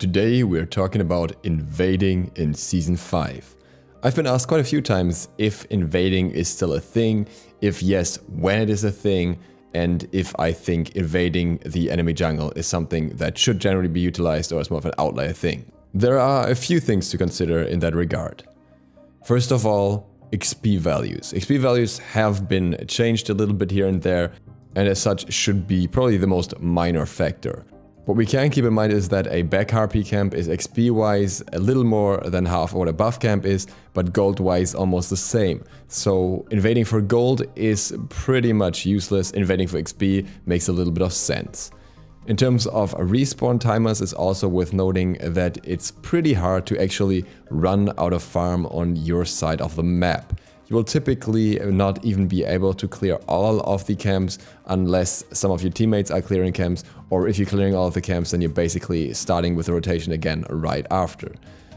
Today we're talking about invading in Season 5. I've been asked quite a few times if invading is still a thing, if yes, when it is a thing, and if I think invading the enemy jungle is something that should generally be utilized or is more of an outlier thing. There are a few things to consider in that regard. First of all, XP values. XP values have been changed a little bit here and there, and as such should be probably the most minor factor. What we can keep in mind is that a back RP camp is XP-wise a little more than half of what a buff camp is, but gold-wise almost the same. So invading for gold is pretty much useless, invading for XP makes a little bit of sense. In terms of respawn timers, it's also worth noting that it's pretty hard to actually run out of farm on your side of the map. You will typically not even be able to clear all of the camps unless some of your teammates are clearing camps, or if you're clearing all of the camps then you're basically starting with the rotation again right after.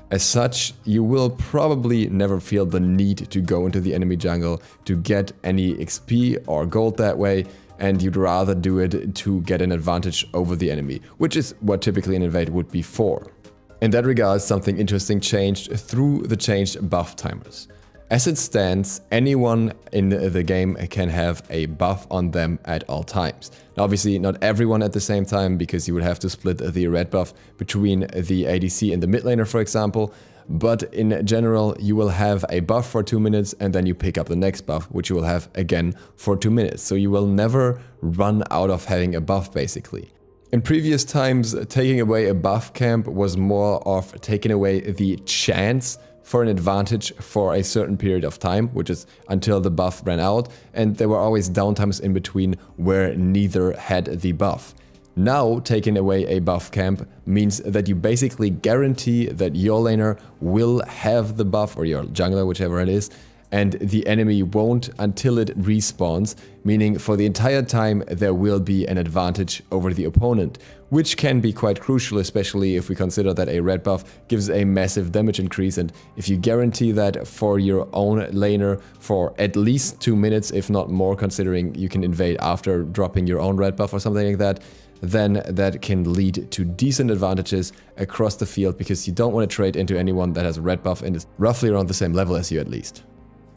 As such, you will probably never feel the need to go into the enemy jungle to get any XP or gold that way, and you'd rather do it to get an advantage over the enemy, which is what typically an invade would be for. In that regard, something interesting changed through the changed buff timers. As it stands, anyone in the game can have a buff on them at all times. Now, obviously not everyone at the same time, because you would have to split the red buff between the ADC and the mid laner, for example. But in general, you will have a buff for 2 minutes and then you pick up the next buff, which you will have again for 2 minutes. So you will never run out of having a buff, basically. In previous times, taking away a buff camp was more of taking away the chance for an advantage for a certain period of time, which is until the buff ran out, and there were always downtimes in between where neither had the buff. Now, taking away a buff camp means that you basically guarantee that your laner will have the buff, or your jungler, whichever it is, and the enemy won't until it respawns, meaning for the entire time there will be an advantage over the opponent, which can be quite crucial, especially if we consider that a red buff gives a massive damage increase, and if you guarantee that for your own laner for at least 2 minutes, if not more, considering you can invade after dropping your own red buff or something like that, then that can lead to decent advantages across the field, because you don't want to trade into anyone that has a red buff and is roughly around the same level as you at least.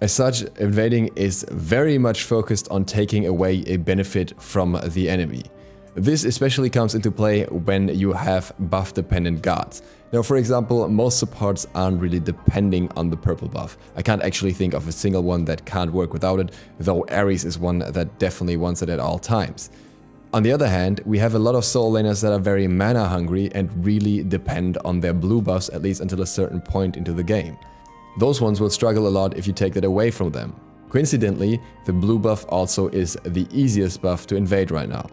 As such, invading is very much focused on taking away a benefit from the enemy. This especially comes into play when you have buff-dependent guards. Now, for example, most supports aren't really depending on the purple buff. I can't actually think of a single one that can't work without it, though Ares is one that definitely wants it at all times. On the other hand, we have a lot of solo laners that are very mana hungry and really depend on their blue buffs, at least until a certain point into the game. Those ones will struggle a lot if you take that away from them. Coincidentally, the blue buff also is the easiest buff to invade right now.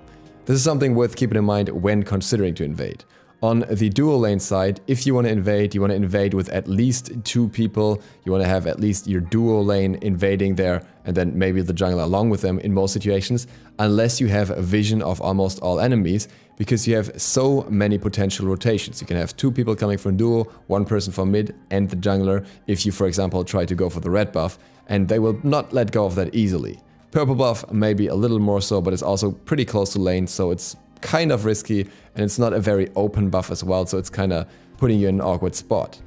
This is something worth keeping in mind when considering to invade. On the dual lane side, if you want to invade with at least 2 people. You want to have at least your dual lane invading there, and then maybe the jungler along with them in most situations, unless you have a vision of almost all enemies, because you have so many potential rotations. You can have 2 people coming from duo, 1 person from mid and the jungler, if you, for example, try to go for the red buff, and they will not let go of that easily. Purple buff maybe a little more so, but it's also pretty close to lane, so it's kind of risky, and it's not a very open buff as well, so it's kind of putting you in an awkward spot.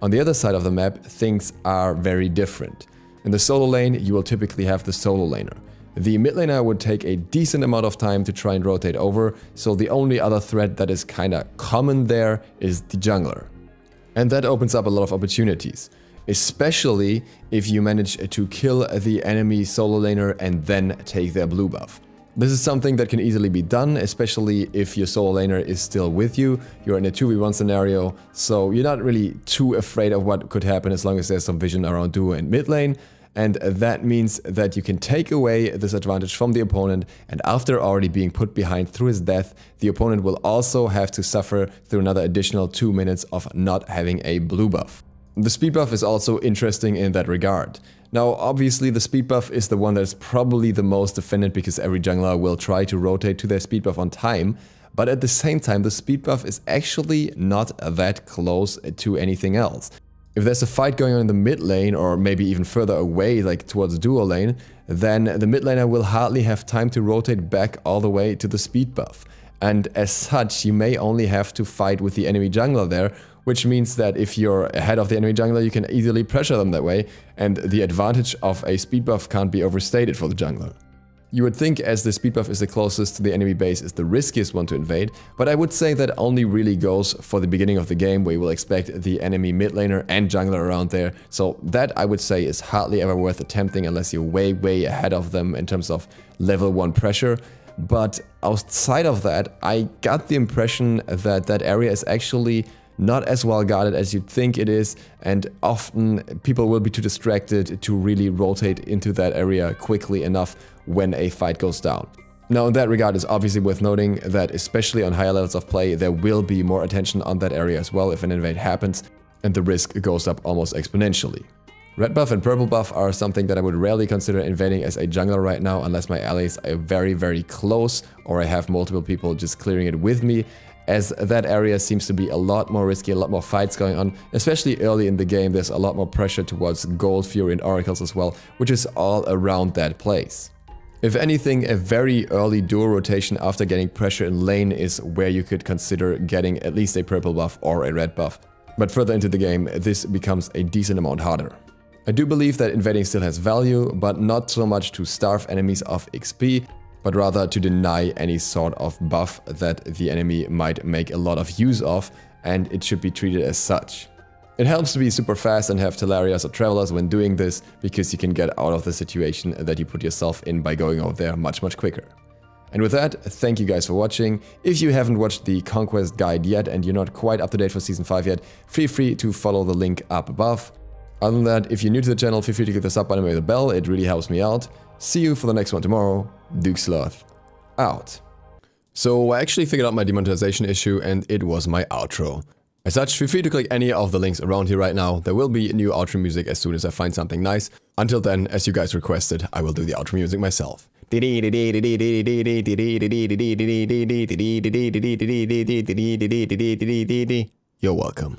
On the other side of the map, things are very different. In the solo lane, you will typically have the solo laner. The mid laner would take a decent amount of time to try and rotate over, so the only other threat that is kind of common there is the jungler. And that opens up a lot of opportunities, especially if you manage to kill the enemy solo laner and then take their blue buff. This is something that can easily be done, especially if your solo laner is still with you. You're in a 2v1 scenario, so you're not really too afraid of what could happen as long as there's some vision around duo and mid lane. And that means that you can take away this advantage from the opponent, and after already being put behind through his death, the opponent will also have to suffer through another additional 2 minutes of not having a blue buff. The speed buff is also interesting in that regard. Now, obviously the speed buff is the one that is probably the most defended, because every jungler will try to rotate to their speed buff on time, but at the same time the speed buff is actually not that close to anything else. If there's a fight going on in the mid lane, or maybe even further away, like towards the duo lane, then the mid laner will hardly have time to rotate back all the way to the speed buff. and as such you may only have to fight with the enemy jungler there, which means that if you're ahead of the enemy jungler you can easily pressure them that way, and the advantage of a speed buff can't be overstated for the jungler. You would think as the speed buff is the closest to the enemy base is the riskiest one to invade, but I would say that only really goes for the beginning of the game where you will expect the enemy mid laner and jungler around there, so that I would say is hardly ever worth attempting unless you're way ahead of them in terms of level 1 pressure. But outside of that, I got the impression that that area is actually not as well guarded as you'd think it is, and often people will be too distracted to really rotate into that area quickly enough when a fight goes down. Now in that regard, it's obviously worth noting that especially on higher levels of play, there will be more attention on that area as well if an invade happens, and the risk goes up almost exponentially. Red buff and purple buff are something that I would rarely consider invading as a jungler right now unless my allies are very close or I have multiple people just clearing it with me, as that area seems to be a lot more risky, a lot more fights going on, especially early in the game. There's a lot more pressure towards gold, fury and oracles as well, which is all around that place. If anything, a very early dual rotation after getting pressure in lane is where you could consider getting at least a purple buff or a red buff. But further into the game, this becomes a decent amount harder. I do believe that invading still has value, but not so much to starve enemies of XP, but rather to deny any sort of buff that the enemy might make a lot of use of, and it should be treated as such. It helps to be super fast and have Talarias or Travelers when doing this, because you can get out of the situation that you put yourself in by going over there much quicker. And with that, thank you guys for watching. If you haven't watched the Conquest guide yet and you're not quite up to date for Season 5 yet, feel free to follow the link up above. Other than that, if you're new to the channel, feel free to click the sub button with the bell, it really helps me out. See you for the next one tomorrow. DukeSloth out. So I actually figured out my demonetization issue and it was my outro. As such, feel free to click any of the links around here right now. There will be new outro music as soon as I find something nice. Until then, as you guys requested, I will do the outro music myself. You're welcome.